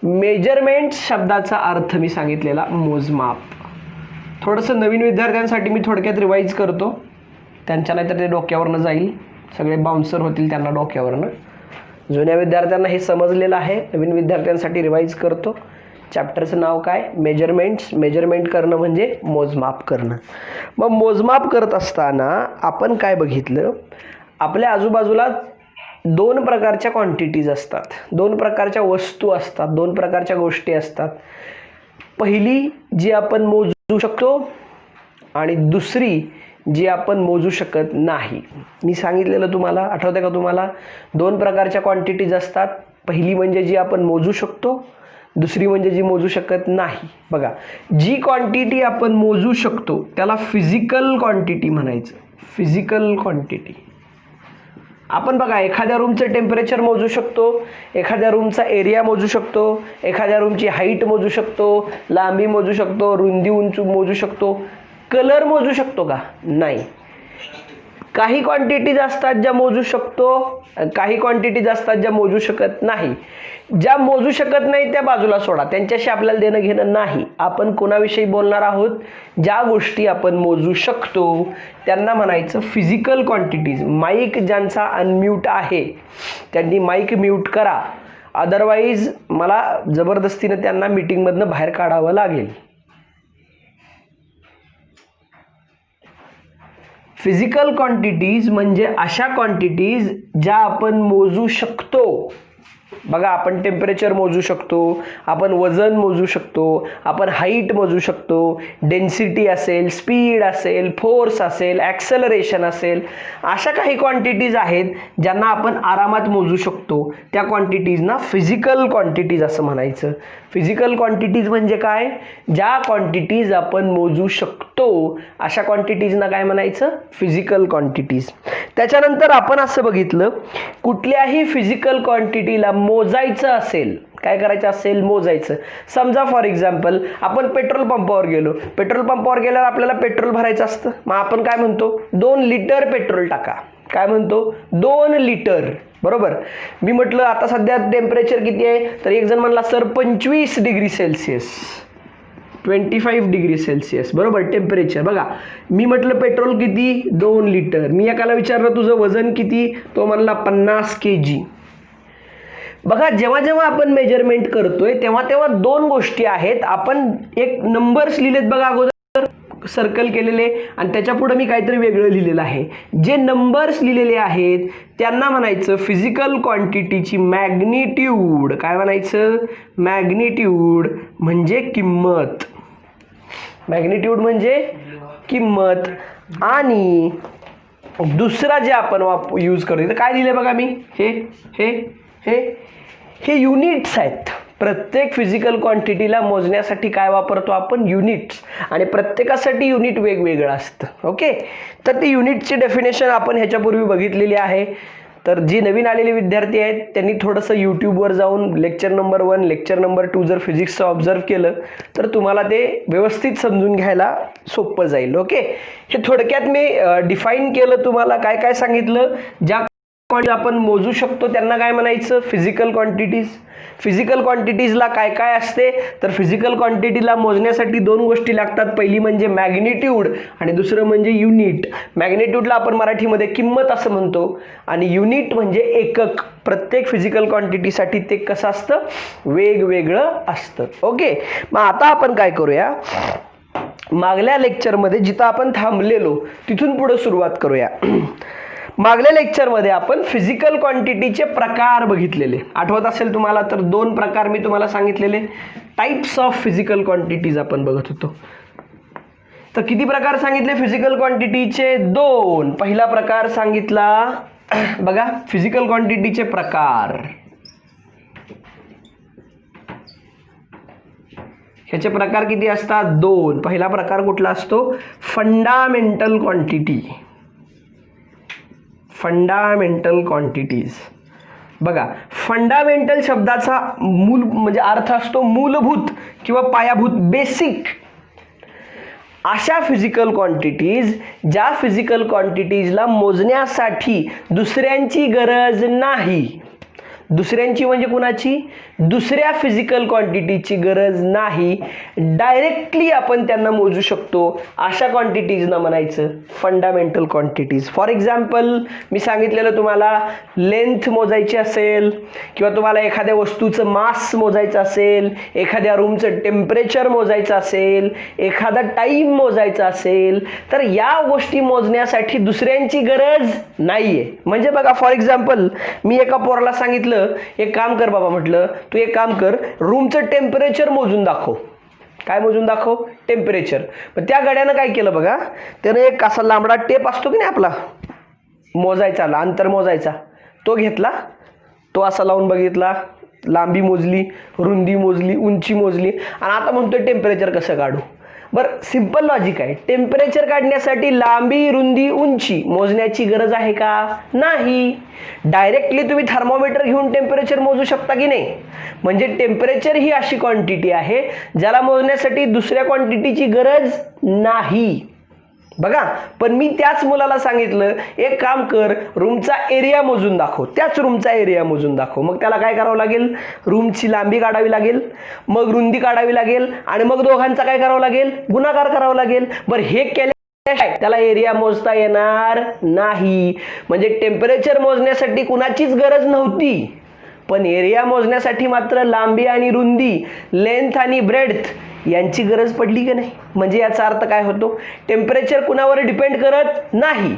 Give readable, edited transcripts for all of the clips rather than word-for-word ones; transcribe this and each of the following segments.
Measurement शब्दाचा अर्थ मी सांगितलेला मोजमाप. थोडंसं नवीन विद्यार्थ्यांसाठी मी थोडक्यात रिवाईज करतो, त्यांच्या नाहीतर ते डोक्यावरनं जाईल, सगळे बाउन्सर होतील त्यांना डोक्यावरनं. जुन्या विद्यार्थ्यांना हे समजलेलं आहे, नवीन विद्यार्थ्यांसाठी रिवाईज करतो. चॅप्टरचं नाव काय? मेजरमेंट्स. मेजरमेंट करणं म्हणजे मोजमाप करणं. मग मोजमाप करत असताना आपण काय बघितलं, आपल्या आजूबाजूला दोन प्रकारच्या क्वांटिटीज असतात, दोन प्रकारच्या वस्तू असतात, दोन प्रकारच्या गोष्टी असतात. पहिली जी आपण मोजू शकतो आणि दुसरी जी आपण मोजू शकत नाही. मी सांगितलेलं तुम्हाला आठवतं का तुम्हाला? दोन प्रकारच्या क्वांटिटीज असतात, पहिली म्हणजे जी आपण मोजू शकतो, दुसरी म्हणजे जी मोजू शकत नाही. बघा, जी क्वांटिटी आपण मोजू शकतो त्याला फिजिकल क्वांटिटी म्हणायचं. Physical quantity. आपण बघा एखाद्या रूमचं टेम्परेचर मोजू शकतो, एखाद्या रूमचा एरिया मोजू शकतो, एखाद्या रूमची हाईट मोजू शकतो, लांबी मोजू शकतो, रुंदी उंची मोजू शकतो. कलर मोजू शकतो का? नाही. काही क्वांटिटीज असतात ज्या मोजू शकतो, काही क्वांटिटीज असतात ज्या मोजू शकत नाही. ज्या मोजू शकत नाही त्या बाजूला सोडा, त्यांच्याशी आपल्याला देणं घेणं नाही. आपण कोणाविषयी बोलणार आहोत? ज्या गोष्टी आपण मोजू शकतो त्यांना म्हणायचं फिजिकल क्वांटिटीज. माईक ज्यांचा अनम्यूट आहे त्यांनी माईक म्यूट करा, अदरवाईज मला जबरदस्तीनं त्यांना मीटिंगमधनं बाहेर काढावं लागेल. फिजिकल क्वांटिटीज म्हणजे अशा क्वांटिटीज ज्या आपण मोजू शकतो. बघा, आपण टेम्परेचर मोजू शकतो, आपण वजन मोजू शकतो, आपण हाईट मोजू शकतो, डेन्सिटी असेल, स्पीड असेल, फोर्स असेल, ॲक्सेलरेशन असेल. अशा काही क्वांटिटीज आहेत ज्यांना आपण आरामात मोजू शकतो. त्या क्वांटिटीजना फिजिकल क्वांटिटीज असं म्हणायचं. फिजिकल क्वांटिटीज म्हणजे काय? ज्या क्वांटिटीज आपण मोजू शकतो अशा क्वांटिटीजना काय म्हणायचं? Physical quantities. त्याच्यानंतर आपण असं बघितलं, कुठल्याही फिजिकल क्वांटिटीला मोजायचं असेल, काय करायचं असेल? मोजायचं. समजा फॉर एक्झाम्पल आपण पेट्रोल पंपावर गेलो, पेट्रोल पंपावर गेल्यावर आपल्याला पेट्रोल भरायचं असतं. मग आपण काय म्हणतो? 2 लिटर पेट्रोल टाका. काय म्हणतो? 2 लिटर. बरोबर. मी म्हटलं आता सध्या टेम्परेचर किती आहे, तर एक जण म्हणला sir 25 degree Celsius, 25 degree Celsius. बरोबर टेम्परेचर. बघा, मी म्हटलं पेट्रोल किती? 2 लिटर. मी एकाला विचारलं तुझं वजन किती, तो म्हणला 50 kg. बघा, जेव्हा जेव्हा आपण मेजरमेंट करतोय तेव्हा तेव्हा दोन गोष्टी आहेत. आपण एक नंबर्स लिहिलेत बघा, अगोदर सर्कल केलेले, आणि त्याच्या पुढे मी काहीतरी वेगळं लिहिलेलं आहे. जे नंबर्स लिहिलेले आहेत त्यांना म्हणायचं फिजिकल क्वांटिटीची मॅग्निट्यूड. काय म्हणायचं? मॅग्निट्यूड म्हणजे किंमत. मॅग्निट्यूड म्हणजे किंमत. आणि दुसरा जे आपण यूज करतो, काय लिहिले बघा मी, हे हे हे हे युनिट्स आहेत. प्रत्येक फिजिकल क्वांटिटीला मोजण्यासाठी काय वापरतो आपण? युनिट्स. आणि प्रत्येकासाठी युनिट वेगवेगळं असतं. ओके, तर ती युनिटची डेफिनेशन आपण ह्याच्यापूर्वी बघितलेली आहे. तर जी नवीन आलेले विद्यार्थी आहेत त्यांनी थोडंसं यूट्यूबवर जाऊन लेक्चर नंबर 1, लेक्चर नंबर 2 जर फिजिक्सचं ऑब्झर्व केलं तर तुम्हाला ते व्यवस्थित समजून घ्यायला सोपं जाईल. ओके, हे थोडक्यात मी डिफाईन केलं तुम्हाला. काय काय सांगितलं? ज्या आपण मोजू शकतो त्यांना काय म्हणायचं? Physical quantities. फिजिकल क्वांटिटीजला काय काय असते, तर फिजिकल क्वांटिटीला मोजण्यासाठी दोन गोष्टी लागतात. पहिली म्हणजे मॅग्निट्यूड आणि दुसरं म्हणजे युनिट. मॅग्निट्यूडला आपण मराठीमध्ये किंमत असं म्हणतो आणि युनिट म्हणजे एकक. प्रत्येक फिजिकल क्वांटिटीसाठी ते कसं असतं? वेगवेगळं असतं. ओके, मग आता आपण काय करूया, मागल्या लेक्चरमध्ये जिथं आपण थांबलेलो तिथून पुढे सुरुवात करूया. मागल्या लेक्चरमध्ये आपण फिजिकल क्वांटिटीचे प्रकार बघितलेले, आठवत असेल तुम्हाला तर 2 प्रकार मी तुम्हाला सांगितलेले. टाइप्स ऑफ फिजिकल क्वांटिटीज आपण बघत होतो. तर किती प्रकार सांगितले फिजिकल क्वांटिटीचे? 2. पहिला प्रकार सांगितला बघा, फिजिकल क्वांटिटीचे प्रकार. ह्याचे प्रकार किती असतात? 2. पहिला प्रकार कुठला असतो? Fundamental quantity. Fundamental quantities. बघा, फंडामेंटल शब्दाचा मूल म्हणजे अर्थ असतो मूलभूत किंवा पायाभूत, बेसिक. अशा फिजिकल क्वांटिटीज ज्या फिजिकल क्वांटिटीजला मोजण्यासाठी दुसऱ्यांची गरज नाही, दुसऱ्यांची म्हणजे कुणाची, दुसऱ्या फिजिकल क्वांटिटीची गरज नाही, डायरेक्टली आपण त्यांना मोजू शकतो, अशा क्वांटिटीजना म्हणायचं फंडामेंटल क्वांटिटीज. फॉर एक्झाम्पल मी सांगितलेलं तुम्हाला लेंथ मोजायची असेल किंवा तुम्हाला एखाद्या वस्तूचं मास मोजायचं असेल, एखाद्या रूमचं टेम्परेचर मोजायचं असेल, एखादा टाईम मोजायचा असेल, तर या गोष्टी मोजण्यासाठी दुसऱ्यांची गरज नाहीये. म्हणजे बघा फॉर एक्झाम्पल मी एका पोराला सांगितलं एक काम कर बाबा, म्हटलं तू एक काम कर, रूमचं टेम्परेचर मोजून दाखव. काय मोजून दाखव, टेम्परेचर. पण त्या गड्यानं काय केलं बघा, त्यानं एक असा लांबडा टेप असतो की नाही आपला मोजायचा, अंतर मोजायचा, तो घेतला, तो असा लावून बघितला, लांबी मोजली, रुंदी मोजली, उंची मोजली, आणि आता म्हणतोय टेम्परेचर कसं काढू. बरं, सिंपल लॉजिक आहे, टेम्परेचर काढण्यासाठी लांबी, रुंदी, उंची मोजण्याची गरज आहे का, नाही. डायरेक्टली तुम्ही थर्मोमीटर घेऊन टेम्परेचर मोजू शकता की नाही. म्हणजे टेम्परेचर ही अशी क्वांटिटी आहे ज्याला मोजण्यासाठी दुसऱ्या क्वांटिटीची गरज नाही. बघा, पण मी त्याच मुलाला सांगितलं एक काम कर, रूमचा एरिया मोजून दाखव, त्याच रूमचा एरिया मोजून दाखव. मग त्याला काय करावं लागेल, रूमची लांबी काढावी लागेल, मग रुंदी काढावी लागेल, आणि मग दोघांचा काय करावं लागेल, गुणाकार करावा लागेल. बरं, हे केल्याशिवाय त्याला एरिया मोजता येणार नाही. म्हणजे टेम्परेचर मोजण्यासाठी कुणाचीच गरज नव्हती, पण एरिया मोजण्यासाठी मात्र लांबी आणि रुंदी, लेंथ आणि ब्रेड्थ यांची गरज पडली की नाही. म्हणजे याचा अर्थ काय होतो, टेम्परेचर कुणावर डिपेंड करत नाही,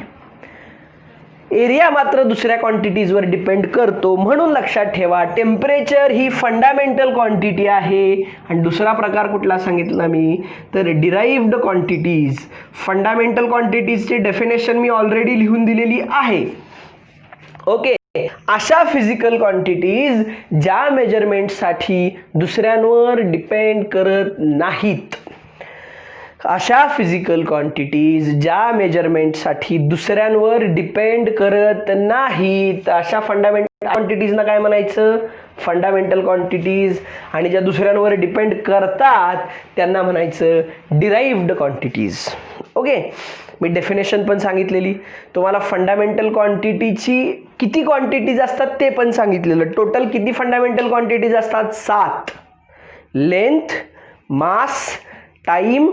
एरिया मात्र दुसऱ्या क्वांटिटीजवर डिपेंड करतो. म्हणून लक्षात ठेवा, टेम्परेचर ही फंडामेंटल क्वांटिटी आहे. आणि दुसरा प्रकार कुठला सांगितला मी, तर डिराइव्ड क्वांटिटीज. फंडामेंटल क्वांटिटीजची डेफिनेशन मी ऑलरेडी लिहून दिलेली आहे. ओके, अशा फिजिकल क्वांटिटीज ज्या मेजरमेंटसाठी दुसऱ्यांवर डिपेंड करत नाहीत. अशा फिजिकल क्वांटिटीज ज्या मेजरमेंटसाठी दुसऱ्यांवर डिपेंड करत नाहीत, अशा फंडामेंटल क्वांटिटीजना काय म्हणायचं, फंडामेंटल क्वांटिटीज. आणि ज्या दुसऱ्यांवर डिपेंड करतात त्यांना म्हणायचं डिराइव्ड क्वांटिटीज. ओके, मी डेफिनेशन पण सांगितलेली तुम्हाला. फंडामेंटल क्वांटिटीची किती क्वांटिटीज असतात ते पण सांगितलेलं. टोटल किती फंडामेंटल क्वांटिटीज असतात, 7. Length, mass, time,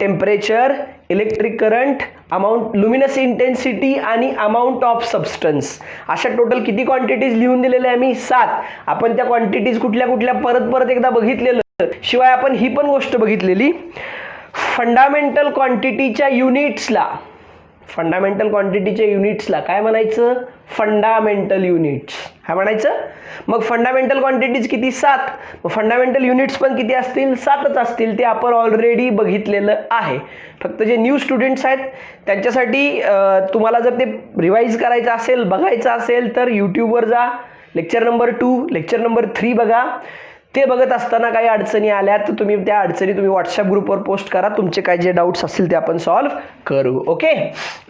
temperature, electric current, amount, luminous intensity आणि अमाऊंट ऑफ सबस्टन्स. अशा टोटल किती क्वांटिटीज लिहून दिलेल्या आहे मी, 7. आपण त्या क्वांटिटीज कुठल्या कुठल्या परत एकदा बघितलेलं. शिवाय आपण ही पण गोष्ट बघितलेली, फंडामेंटल क्वांटिटीच्या युनिट्सला, फंडामेंटल क्वांटिटीच्या युनिट्सला काय म्हणायचं, फंडामेंटल युनिट्स काय म्हणायचं. मग फंडामेंटल क्वांटिटीज किती, 7. मग फंडामेंटल युनिट्स पण किती असतील, 7च असतील. ते आपण ऑलरेडी बघितलेलं आहे. फक्त जे न्यू स्टुडंट्स आहेत त्यांच्यासाठी तुम्हाला जर ते रिवाइज करायचं असेल, बघायचं असेल, तर यूट्यूबवर जा, लेक्चर नंबर 2, लेक्चर नंबर 3 बघा. ते बघत असताना काही अडचणी आल्या तर तुम्ही त्या अडचणी व्हॉट्सअप ग्रुपवर पोस्ट करा. तुमचे काय जे डाऊट्स असतील ते आपण सॉल्व्ह करू. ओके,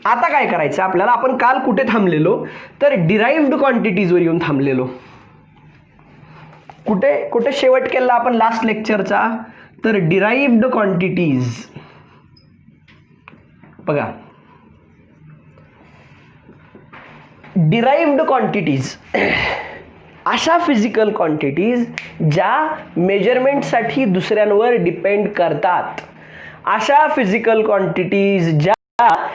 आता काय करायचं आपल्याला, आपण काल कुठे थांबलेलो, तर डिराइव्ड क्वांटिटीजवर येऊन थांबलेलो. कुठे शेवट केला आपण लास्ट लेक्चरचा, तर डिराइव्ड क्वांटिटीज. बघा, डिराइव्ड क्वांटिटीज अशा फिजिकल क्वांटिटीज ज्या मेजरमेंटसाठी दुसऱ्यांवर डिपेंड करतात. अशा फिजिकल क्वांटिटीज ज्या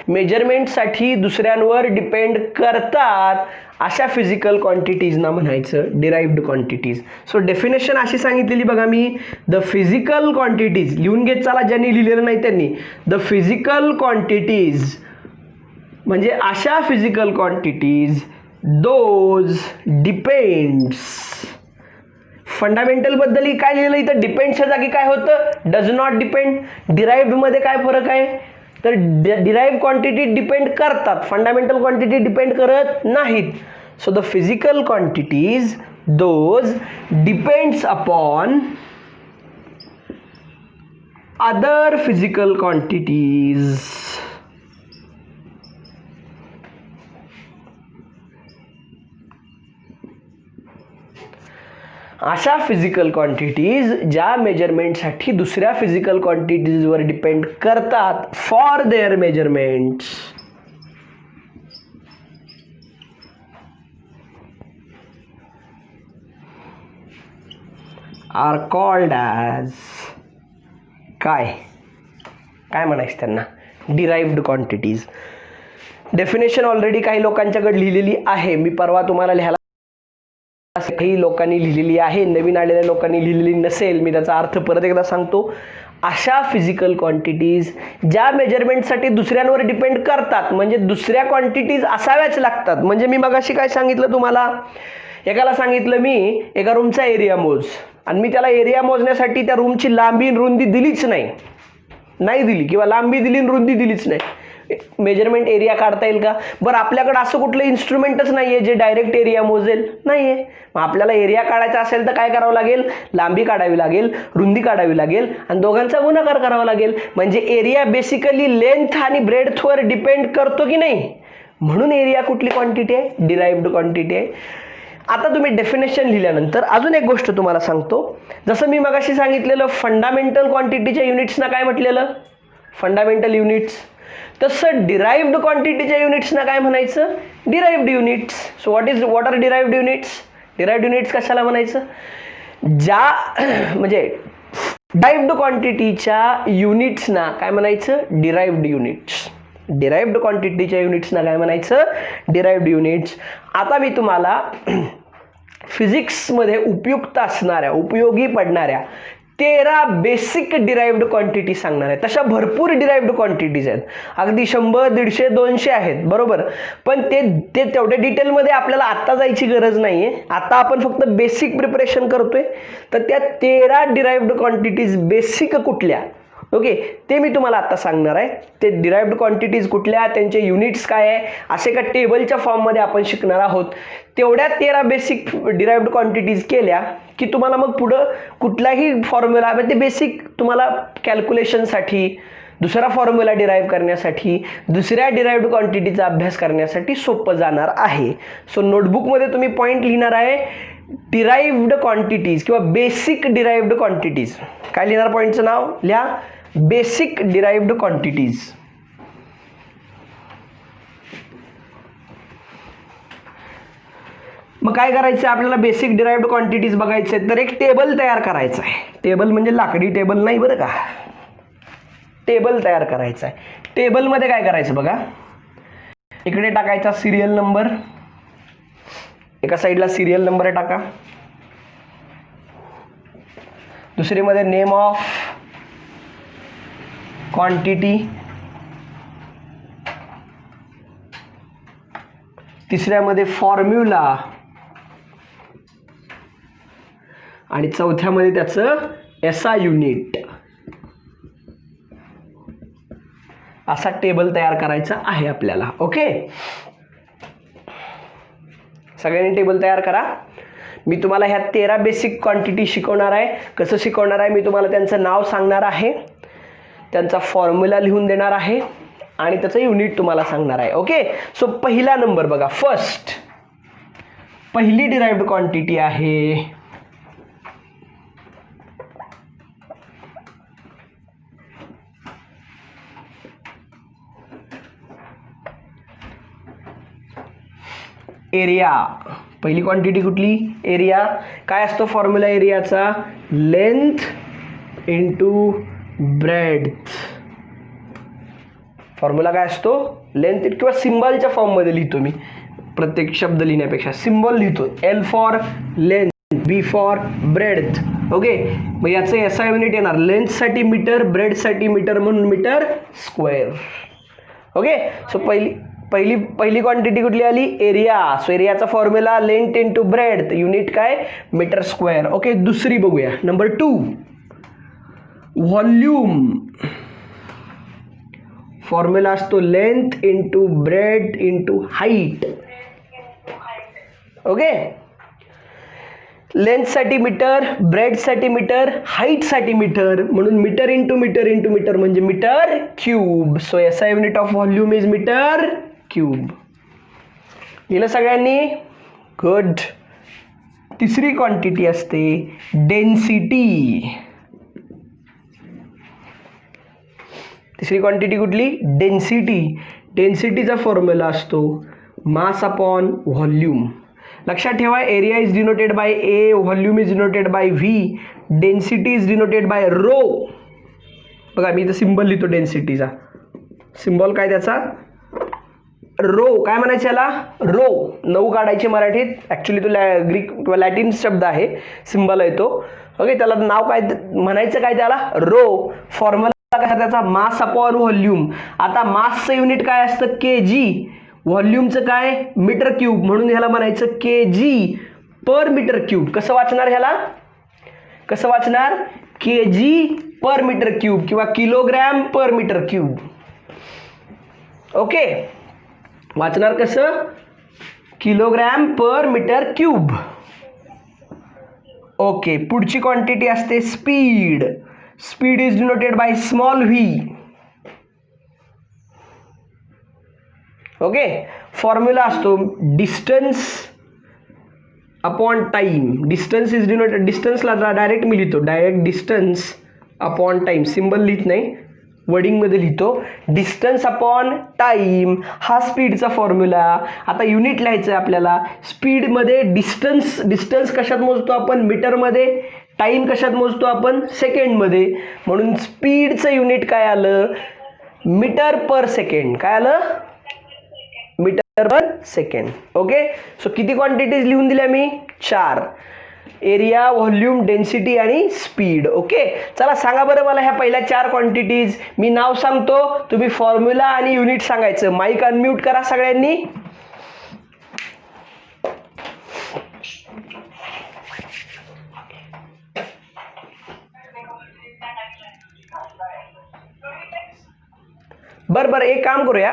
मेजरमेंटसाठी दुसऱ्यांवर डिपेंड करतात, अशा फिजिकल क्वांटिटीजना म्हणायचं डिराइव्ड क्वांटिटीज. सो डेफिनेशन अशी सांगितलेली बघा मी, द फिजिकल क्वांटिटीज, लिहून घेत चला ज्यांनी लिहिलेलं नाही त्यांनी, द फिजिकल क्वांटिटीज म्हणजे अशा physical quantities those depends. Fundamental बद्दल काय लिहिलं इथं, डिपेंड्सच्या जागी काय होतं, डज नॉट डिपेंड. डिराइव्ड मध्ये काय फरक आहे, तर डिराइव्ड क्वांटिटी डिपेंड करतात, फंडामेंटल क्वांटिटी डिपेंड करत नाहीत. So the physical quantities those depends upon other physical quantities. अशा फिजिकल क्वांटिटीज ज्या मेजरमेंटसाठी दुसऱ्या फिजिकल क्वांटिटीजवर डिपेंड करतात for their measurements. Are called as काय काय म्हणायचं त्यांना, डिराइव्ड क्वांटिटीज. डेफिनेशन ऑलरेडी काही लोकांच्याकडे लिहिलेली आहे, मी परवा तुम्हाला लिहायला काही लोकांनी लिहिलेली आहे, नवीन आलेल्या लोकांनी लिहिलेली नसेल, मी त्याचा अर्थ परत एकदा सांगतो. अशा फिजिकल क्वांटिटीज ज्या मेजरमेंटसाठी दुसऱ्यांवर डिपेंड करतात, म्हणजे दुसऱ्या क्वांटिटीज असाव्याच लागतात. म्हणजे मी मगाशी काय सांगितलं तुम्हाला, एकाला सांगितलं मी एका रूमचा एरिया मोज, आणि मी त्याला एरिया मोजण्यासाठी त्या रूमची लांबी रुंदी दिलीच नाही दिली, किंवा लांबी दिली रुंदी दिलीच नाही, मेजरमेंट एरिया काढता येईल का? बरं, आपल्याकडे असं कुठलं इन्स्ट्रुमेंटच नाही आहे जे डायरेक्ट एरिया मोजेल, नाही आहे. मग आपल्याला एरिया काढायचा असेल तर काय करावं लागेल, लांबी काढावी लागेल, रुंदी काढावी लागेल, आणि दोघांचा गुणाकार करावा लागेल. म्हणजे एरिया बेसिकली लेंथ आणि ब्रेडथवर डिपेंड करतो की नाही, म्हणून एरिया कुठली क्वांटिटी आहे, डिराइव्ड क्वांटिटी आहे. आता तुम्ही डेफिनेशन लिहिल्यानंतर अजून एक गोष्ट तुम्हाला सांगतो. जसं मी मगाशी सांगितलेलं फंडामेंटल क्वांटिटीच्या युनिट्सना काय म्हटलेलं, फंडामेंटल युनिट्स, तसं डिराइव्ड क्वांटिटीच्या युनिट्सना काय म्हणायचं, derived units. So what are derived units, derived units कशाला म्हणायचं, ज्या म्हणजे डिराइव्ड क्वांटिटीच्या युनिट्सना काय म्हणायचं, डिराइव्ड युनिट्स. डिराइव्ड क्वांटिटीच्या युनिट्सना काय म्हणायचं, डिराइव्ड युनिट्स. आता मी तुम्हाला फिजिक्समध्ये उपयुक्त असणाऱ्या, उपयोगी पडणाऱ्या 13 बेसिक डिराइव्ड क्वांटिटी सांगणार आहे. तशा भरपूर डिराइव्ड क्वांटिटीज आहेत, अगदी 100, 150, 200 आहेत, बरोबर. पण ते तेवढ्या डिटेलमध्ये आपल्याला आत्ता जायची गरज नाही आहे. आता आपण फक्त बेसिक प्रिपरेशन करतोय. तर त्या 13 डिराइव्ड क्वांटिटीज बेसिक कुठल्या, ओके, ते मी तुम्हाला आता सांगणार आहे. ते डिराइव्ड क्वांटिटीज कुठल्या, त्यांचे युनिट्स काय आहे, असे का टेबलच्या फॉर्ममध्ये आपण शिकणार आहोत. तेवढ्या 13 बेसिक डिराइव्ड क्वांटिटीज केल्या की तुम्हाला मग पुढं कुठलाही फॉर्म्युला, म्हणजे बेसिक तुम्हाला कॅल्क्युलेशनसाठी, दुसरा फॉर्म्युला डिराइव्ह करण्यासाठी, दुसऱ्या डिराइव्ड क्वांटिटीचा अभ्यास करण्यासाठी सोपं जाणार आहे. सो नोटबुकमध्ये तुम्ही पॉईंट लिहिणार आहे, डिराइव्ड क्वांटिटीज किंवा बेसिक डिराइव्ड क्वांटिटीज. काय लिहिणार, पॉईंटचं नाव लिहा, बेसिक डिराइव्ड क्वांटिटीज. मग काय करायचं, आपल्याला बेसिक डिराइव्ड क्वांटिटीज बघायचे, तर एक टेबल तयार करायचं आहे. टेबल म्हणजे लाकडी टेबल नाही बरं का, टेबल तयार करायचं आहे. टेबलमध्ये काय करायचं बघा, इकडे टाकायचा सिरियल नंबर, एका साईडला सिरियल नंबर टाका, दुसरीमध्ये नेम ऑफ क्वांटिटी, तिसऱ्यामध्ये फॉर्म्युला, आणि चौथ्यामध्ये त्याचं एसआय युनिट. असा टेबल तयार करायचा आहे आपल्याला. ओके, सगळ्यांनी टेबल तयार करा. मी तुम्हाला ह्या 13 बेसिक क्वांटिटी शिकवणार आहे. कसं शिकवणार आहे, मी तुम्हाला त्यांचं नाव सांगणार आहे, त्यांचा फॉर्म्युला लिहून देणार आहे, आणि त्याचं युनिट तुम्हाला सांगणार आहे. ओके, सो पहिला नंबर बघा, फर्स्ट, पहिली डिराइव्ड क्वांटिटी आहे एरिया. पहिली क्वांटिटी कुठली, एरिया. काय असतो फॉर्म्युला एरियाचा, लेंथ इंटू ब्रेड्थ. फॉर्म्युला काय असतो, लेंथ, किंवा सिम्बॉलच्या फॉर्ममध्ये लिहितो मी, प्रत्येक शब्द लिहिण्यापेक्षा सिम्बॉल लिहितो. L for length, B for breadth. Okay, मग याचं एसआय युनिट येणार, लेंथसाठी मीटर, ब्रेडसाठी मीटर, म्हणून मीटर स्क्वेअर. ओके, सो पहिली क्वांटिटी कुठली आली, एरिया. सो एरियाचा formula length into breadth, unit काय, मीटर स्क्वेअर. ओके, दुसरी बघूया, नंबर 2, व्हॉल्यूम. फॉर्म्युला असतो length into breadth into height. Okay, लेंथसाठी मीटर, ब्रेडसाठी मीटर, हाईटसाठी मीटर, म्हणून metre into metre into metre म्हणजे metre cube. So SI unit of volume is metre cube. लिहिलं सगळ्यांनी, गुड. तिसरी क्वांटिटी असते डेन्सिटी. तिसरी क्वांटिटी कुठली, डेन्सिटी. डेन्सिटीचा फॉर्म्युला असतो मास अपॉन व्हॉल्यूम. लक्षात ठेवा, area is denoted by A, volume is denoted by V. Density is denoted by rho. बघा मी इथं सिम्बॉल लिहितो डेन्सिटीचा. सिम्बॉल काय त्याचा? रो. काय म्हणायचं याला? रो. 9 काढायचे मराठीत. ॲक्च्युली तो ग्रीक किंवा लॅटिन शब्द आहे, सिम्बॉल आहे तो. ओके, त्याला नाव काय म्हणायचं? काय त्याला? रो. फॉर्म्युला काय त्याचा? Mass upon volume. आता मासचं युनिट काय असतं? K G. व्हॉल्यूमचं काय? Metre cube. म्हणून ह्याला म्हणायचं के जी पर मीटर क्यूब. कसं वाचणार ह्याला? कसं वाचणार? K G per metre cube किंवा kilogram per metre cube. Okay, वाचणार कसं? Kilogram per metre cube. Okay, पुढची क्वांटिटी असते speed. Speed is denoted by small V. Okay, formula असतो distance upon time. Distance is denoted, डिस्टन्सला direct मी लिहितो, direct distance upon time. Symbol लिहित नाही, वर्डिंगमध्ये लिहितो. डिस्टन्स अपॉन टाइम हा स्पीडचा फॉर्म्युला. आता युनिट लिहायचं आहे आपल्याला. स्पीडमध्ये डिस्टन्स कशात मोजतो आपण? मीटरमध्ये. टाइम कशात मोजतो आपण? सेकंडमध्ये. म्हणून स्पीडचं युनिट काय आलं? Metre per second. काय आलं? Metre per second. Okay, so किती क्वांटिटीज लिहून दिल्या मी? 4. एरिया, व्हॉल्यूम, डेन्सिटी आणि स्पीड. ओके, चला सांगा बरं मला ह्या पहिल्या 4 क्वांटिटीज. मी नाव सांगतो, तुम्ही फॉर्म्युला आणि युनिट सांगायचं. माईक अनम्यूट करा सगळ्यांनी. बरं एक काम करूया,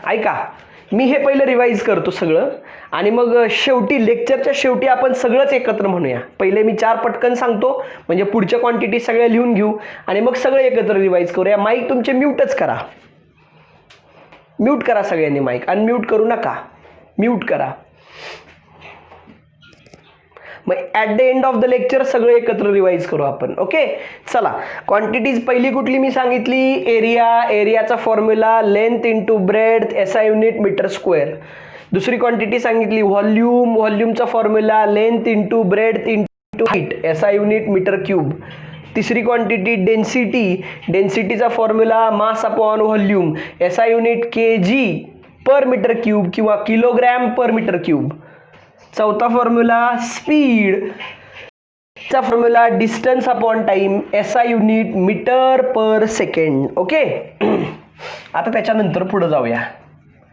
ऐका, मी हे पहिलं रिवाइज करतो सगळं आणि मग शेवटी लेक्चरच्या शेवटी आपण सगळंच एकत्र म्हणूया. पहिले मी 4 पटकन सांगतो, म्हणजे पुढच्या क्वांटिटी सगळ्या लिहून घेऊ आणि मग सगळं एकत्र रिवाइज करूया. माईक तुमचे म्यूटच करा. म्यूट करा सगळ्यांनी माईक. अनम्यूट करू नका, म्यूट करा. मग at the end of the lecture सगळं एकत्र रिवाइज करू आपण. ओके, चला क्वांटिटीज पहिली कुठली मी सांगितली? एरिया. एरियाचा formula length into breadth, SI unit metre square. दुसरी क्वांटिटी सांगितली व्हॉल्यूम. व्हॉल्यूमचा formula length into breadth into height, SI unit metre cube. तिसरी क्वांटिटी डेन्सिटी. डेन्सिटीचा formula mass upon volume, SI unit K G per metre cube किंवा kilogram per metre cube. चौथा formula speed चा formula distance upon time, SI unit metre per second. Okay, आता त्याच्यानंतर पुढे जाऊया.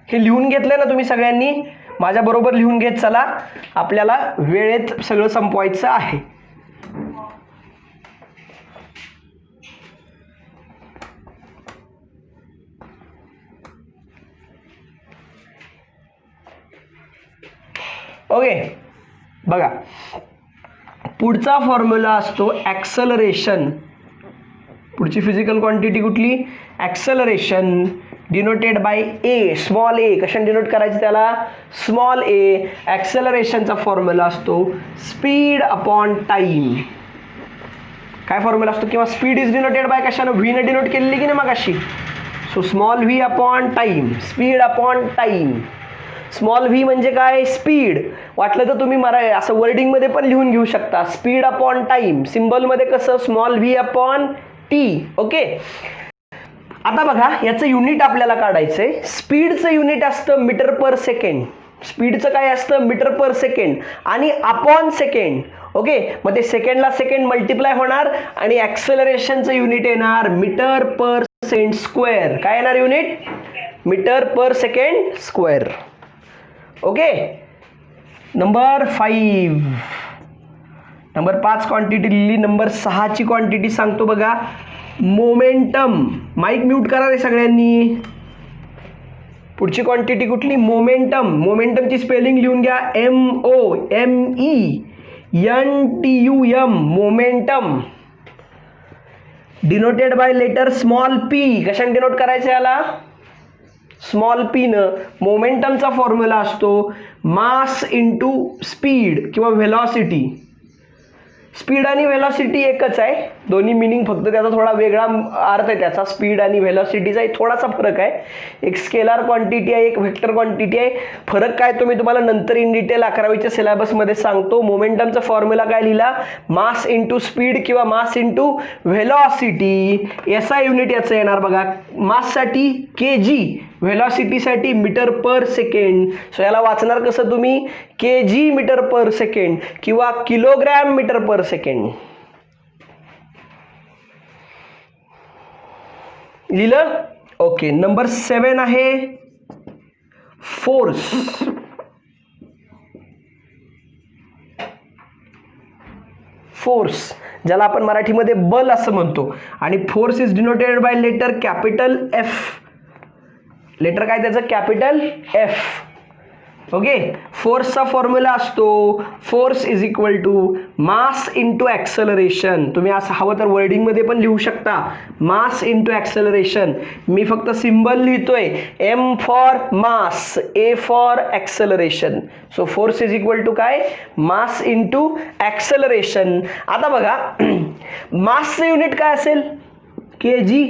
हे लिहून घेतलंय ना तुम्ही सगळ्यांनी? माझ्याबरोबर लिहून घेत चला, आपल्याला वेळेत सगळं संपवायचं आहे. ओके, बघा पुढचा फॉर्म्युला असतो ॲक्सलरेशन. पुढची फिजिकल क्वांटिटी कुठली? Acceleration denoted by A, small A. कशाने डिनोट करायचं त्याला? Small A. ॲक्सलरेशनचा फॉर्म्युला असतो स्पीड अपॉन टाइम. काय फॉर्म्युला असतो? किंवा स्पीड इज डिनोटेड बाय कशानं? व्हीने डिनोट केलेली की नाही मगाशी? So small V upon time, speed upon time. Small V म्हणजे काय? स्पीड. वाटलं तर तुम्ही असं वर्डिंगमध्ये पण लिहून घेऊ शकता, स्पीड अपॉन टाइम. सिम्बॉलमध्ये कसं? Small V upon T. Okay, आता बघा याचं युनिट आपल्याला काढायचंय. स्पीडचं युनिट असतं मीटर पर सेकंड. स्पीडचं काय असतं? मीटर पर सेकंड आणि अपॉन सेकंड. ओके, मग ते सेकंडला सेकंड मल्टिप्लाय होणार आणि ॲक्सेलरेशनचं युनिट येणार मीटर पर सेकंड स्क्वेअर. काय येणार unit? Metre per second square. Okay, number 5. Number 5 quantity लिहिली. नंबर 6ची क्वांटिटी सांगतो बघा, मोमेंटम. माईक म्यूट करा रे सगळ्यांनी. पुढची क्वांटिटी कुठली? मोमेंटम. मोमेंटमची स्पेलिंग लिहून घ्या, MOMENTUM. Momentum denoted by letter small P. कशाने डिनोट करायचं याला? स्मॉल पी न. मोमेंटमचा फॉर्म्युला असतो मास इंटू स्पीड किंवा व्हेलॉसिटी. स्पीड आणि व्हेलॉसिटी एकच आहे, दोन्ही मिनिंग फक्त त्याचा थोडा वेगळा अर्थ आहे त्याचा. स्पीड आणि व्हेलॉसिटीचा थोडासा फरक आहे. एक स्केलार क्वांटिटी आहे, एक व्हेक्टर क्वांटिटी आहे. फरक काय तो मी तुम्हाला नंतर इन डिटेल 11वीच्या सिलेबसमध्ये सांगतो. मोमेंटमचा फॉर्म्युला काय लिहिला, मास इंटू स्पीड किंवा mass into velocity. SI unit याचं येणार बघा, माससाठी kg, व्हेलॉसिटीसाठी मीटर पर सेकंड. सो याला वाचणार कसं तुम्ही, kg मीटर पर सेकंड किंवा किलोग्रॅम मीटर पर सेकंड. लिहिलं? ओके. नंबर 7 आहे फोर्स. फोर्स ज्याला आपण मराठीमध्ये बल असं म्हणतो. आणि force is denoted by letter capital F. लेटर काय त्याचं, कॅपिटल एफ. ओके. फोर्सचा फॉर्म्युला असतो force is equal to mass into acceleration. तुम्ही असं हवं तर वर्डिंगमध्ये पण लिहू शकता, मास इंटू ॲक्सेलरेशन. मी फक्त सिम्बल लिहितोय, M for mass, A for acceleration. So force is equal to काय, मास इंटू ॲक्सेलरेशन. आता बघा मासचं युनिट काय असेल, kg.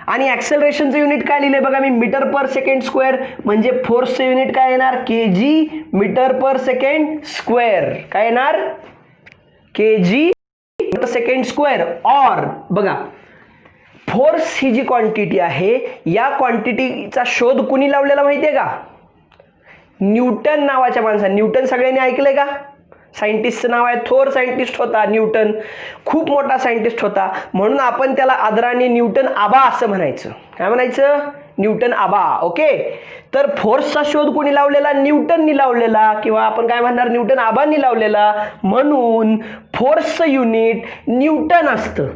आणि ॲक्सेलरेशनचं युनिट काय लिहिले बघा मी, मीटर पर सेकंड स्क्वेअर. म्हणजे फोर्सचं युनिट काय येणार, kg metre per second square. काय येणार, kg metre second square. Or बघा, फोर्स ही जी क्वांटिटी आहे, या क्वांटिटीचा शोध कुणी लावलेला माहितीये का, न्यूटन नावाच्या माणसाने. न्यूटन सगळ्यांनी ऐकलंय का, सायंटिस्टचं नाव आहे, थोर सायंटिस्ट होता न्यूटन, खूप मोठा सायंटिस्ट होता. म्हणून आपण त्याला आदराने न्यूटन आबा असं म्हणायचं. काय म्हणायचं, न्यूटन आबा. ओके. तर फोर्सचा शोध कोणी लावलेला, न्यूटननी लावलेला, किंवा आपण काय म्हणणार, न्यूटन आबांनी लावलेला. म्हणून फोर्सचं युनिट न्यूटन असतं.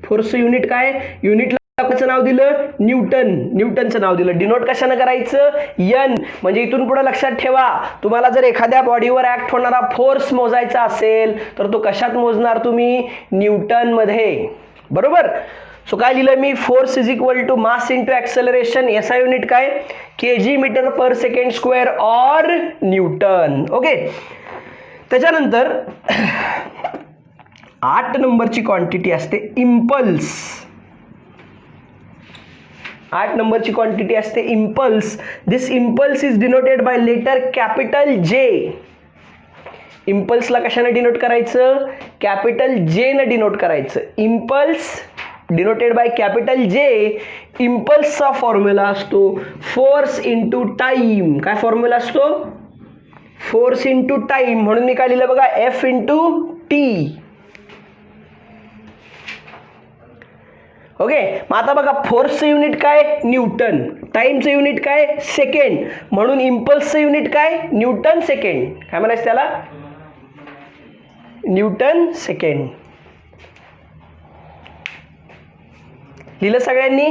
फोर्सचं युनिट काय, युनिटला कसं नाव दिलं, न्यूटन. न्यूटनचं नाव दिलं. डिनोट कशानं करायचं, एन. म्हणजे इथून पुढे लक्षात ठेवा, तुम्हाला जर एखाद्या बॉडीवर ऍक्ट होणारा फोर्स मोजायचा असेल तर तो कशात मोजणार तुम्ही, न्यूटन मध्ये. बरोबर. सो काय लिहिलं मी, force is equal to mass into acceleration. याचा युनिट काय, kg metre per second square or newton. Okay. त्याच्यानंतर 8 नंबरची क्वांटिटी असते इम्पल्स. 8 नंबरची क्वांटिटी असते impulse. This impulse is denoted by letter capital J. इम्पल्सला कशाने डिनोट करायचं, कॅपिटल जे ने डिनोट करायचं. इम्पल्स डिनोटेड बाय कॅपिटल जे. इम्पल्सचा फॉर्म्युला असतो फोर्स इंटू टाइम. काय फॉर्म्युला असतो, फोर्स इंटू टाइम. म्हणून मी काय लिहिलं बघा, एफ इंटू टी. ओके. मग आता बघा, फोर्सचं युनिट काय, न्यूटन. टाइमचं युनिट काय, सेकंड. म्हणून इम्पल्सचं युनिट काय, न्यूटन सेकंड. काय म्हणायचं त्याला, न्यूटन सेकंड. लिहिलं सगळ्यांनी,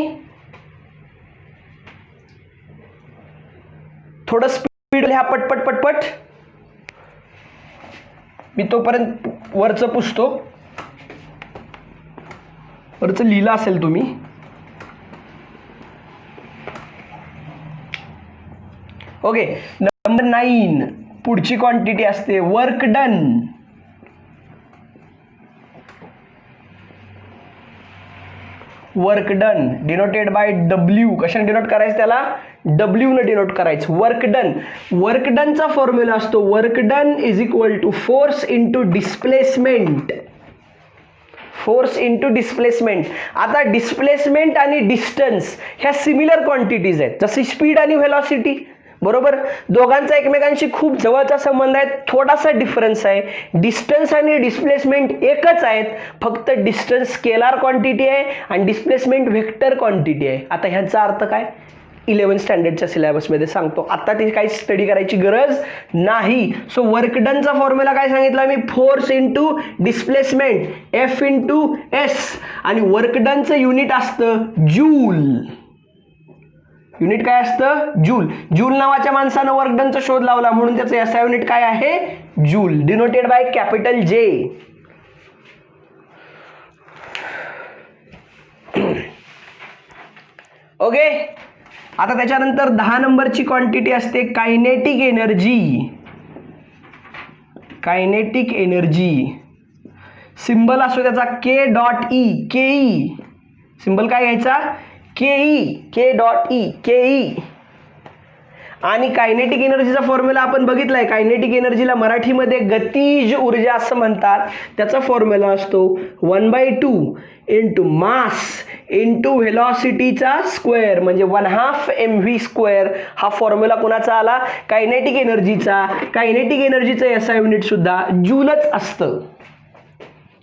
थोडं स्पीड लिहा, पटपट पटपट. मी तोपर्यंत वरचं पुसतो. वरचं लिहिलं असेल तुम्ही. ओके. नंबर 9 पुढची क्वांटिटी असते work done. Work done denoted by W. कशाने डिनोट करायचं त्याला, डब्ल्यू ने डिनोट करायचं. Work done. वर्क डनचा फॉर्म्युला असतो work done is equal to force into displacement. Force into displacement. आता डिस्प्लेसमेंट आणि डिस्टन्स ह्या सिमिलर क्वांटिटीज आहेत, जशी स्पीड आणि व्हेलॉसिटी. बरोबर. दोघांचा एकमेकांशी खूप जवळचा संबंध आहे, थोडासा डिफरन्स आहे. डिस्टन्स आणि डिस्प्लेसमेंट एकच आहेत, फक्त डिस्टन्स स्केलार क्वांटिटी आहे आणि डिस्प्लेसमेंट व्हेक्टर क्वांटिटी आहे. आता ह्याचा अर्थ काय, 11th स्टँडर्डच्या सिलेबसमध्ये सांगतो, आता ती काही स्टडी करायची गरज नाही. सो वर्क डनचा फॉर्म्युला काय सांगितला मी, force into displacement, F into S. आणि वर्क डनचं युनिट असतं जूल. युनिट काय असतं, जूल. जूल नावाच्या माणसानं वर्क डनचा शोध लावला म्हणून त्याचं एसआय युनिट काय आहे, जूल. डिनोटेड बाय कॅपिटल जे. ओके. आता त्याच्यानंतर 10 नंबरची क्वांटिटी असते kinetic energy. Kinetic energy, symbol असतो त्याचा के डॉट ई, के ई, सिंबल काय घ्यायचा, के ई, के डॉट ई, के ई. आणि कायनेटिक एनर्जीचा फॉर्म्युला आपण बघितलाय. कायनेटिक एनर्जीला मराठीमध्ये गतिज ऊर्जा असं म्हणतात. त्याचा फॉर्म्युला असतो 1/2 इंटू मास इंटू व्हेलॉसिटीचा स्क्वेअर, म्हणजे 1/2 mv². हा फॉर्म्युला कोणाचा आला, कायनेटिक एनर्जीचा. कायनेटिक एनर्जीचं SI युनिट सुद्धा जूलच असतं.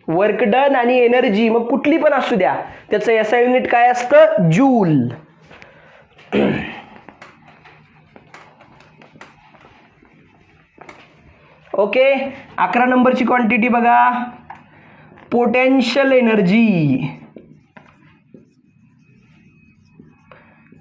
वर्क डन आणि एनर्जी मग कुठली पण असू द्या, त्याचं SI युनिट काय असतं, जूल. ओके. 11 नंबरची क्वांटिटी बघा, potential energy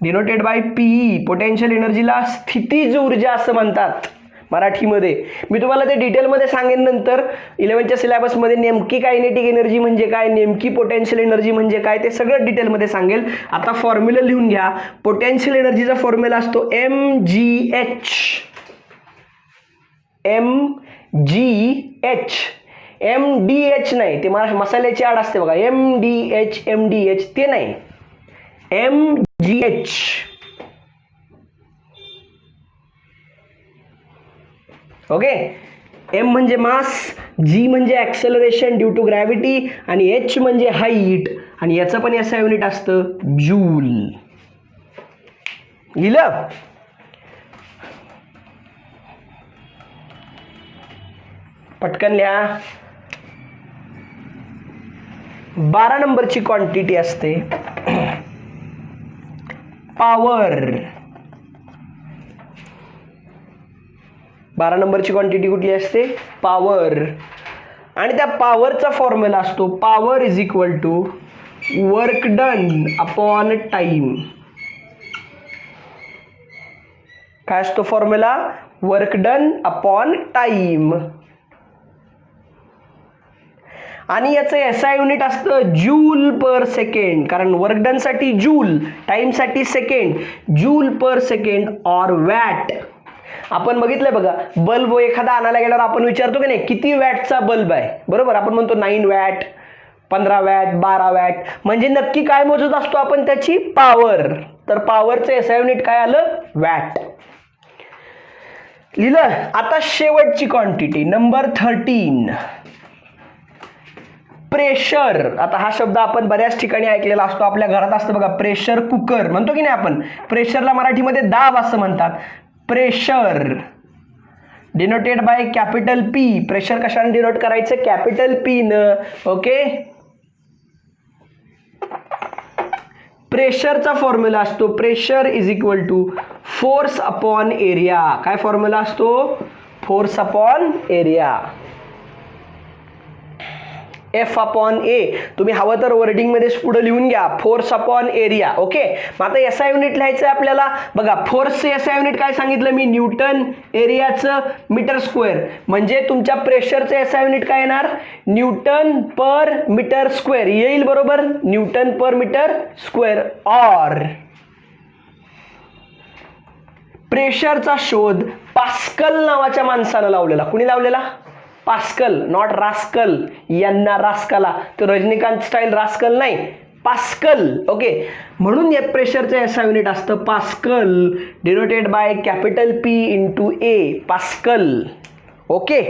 denoted by PE. Potential एनर्जीला स्थितीज ऊर्जा असं म्हणतात मराठीमध्ये. मी तुम्हाला ते डिटेलमध्ये सांगेन नंतर. 11च्या सिलेबसमध्ये नेमकी कायनेटिक एनर्जी म्हणजे काय, नेमकी पोटेन्शियल एनर्जी म्हणजे काय, ते सगळं डिटेलमध्ये सांगेल. आता फॉर्म्युला लिहून घ्या. पोटेन्शियल एनर्जीचा फॉर्म्युला असतो mgh. mgh, mdh नाही, ते मसाल्याची आड असते बघा, mdh ते नाही, mgh. ओके. m म्हणजे मास, g म्हणजे ऍक्सेलरेशन ड्यू टू ग्रॅव्हिटी आणि h म्हणजे हाईट, आणि याचं पण SI युनिट असतं जूल. लिहिलं. पटकन लिहा. 12 नंबरची क्वांटिटी असते पॉवर. 12 नंबरची क्वांटिटी कुठली असते, पॉवर. आणि त्या पॉवरचा फॉर्म्युला असतो power is equal to work done upon time. काय असतो formula, work done upon time. आणि याचं SI युनिट असतं जूल पर सेकंड, कारण वर्क डन साठी जूल, टाइम साठी second, joule per second or watt. आपण बघितलंय बघा, बल्ब एखादा आणायला गेल्यावर आपण विचारतो की नाही किती वॅटचा बल्ब आहे, बरोबर. आपण म्हणतो 9 वॅट, 15 वॅट, 12 वॅट. म्हणजे नक्की काय मोजत असतो आपण, त्याची पॉवर. तर पॉवरचं SI युनिट काय आलं, वॅट. लिहिलं. आता शेवटची क्वांटिटी नंबर 13, प्रेशर. आता हा शब्द आपण बऱ्याच ठिकाणी ऐकलेला असतो, आपल्या घरात असतं बघा, प्रेशर कुकर म्हणतो की नाही आपण. प्रेशरला मराठीमध्ये दाब असं म्हणतात. Pressure denoted by capital P. Pressure कशाने डिनोट करायचं, कॅपिटल P न. ओके. प्रेशरचा फॉर्म्युला असतो pressure is equal to force upon area. काय फॉर्म्युला असतो, force upon area, F upon A. तुम्ही हवं तर वर्डिंग मध्ये पुढे लिहून घ्या, फोर्स अपॉन एरिया. ओके. मग आता SI युनिट लिहायचं आहे आपल्याला. बघा, फोर्सचे SI युनिट काय सांगितलं मी, न्यूटन, एरियाचं मीटर स्क्वेअर. म्हणजे तुमच्या प्रेशरचं SI युनिट काय येणार, न्यूटन पर मीटर स्क्वेअर येईल, बरोबर, newton per metre square. Or प्रेशरचा शोध पास्कल नावाच्या माणसानं लावलेला. कुणी लावलेला, पास्कल, नॉट रास्कल. यांना रास्कला, तो रजनीकांत स्टाईल रास्कल नाही, पास्कल. ओके. म्हणून या प्रेशरचं SI युनिट असतं pascal, denoted by capital P into A, pascal. Okay.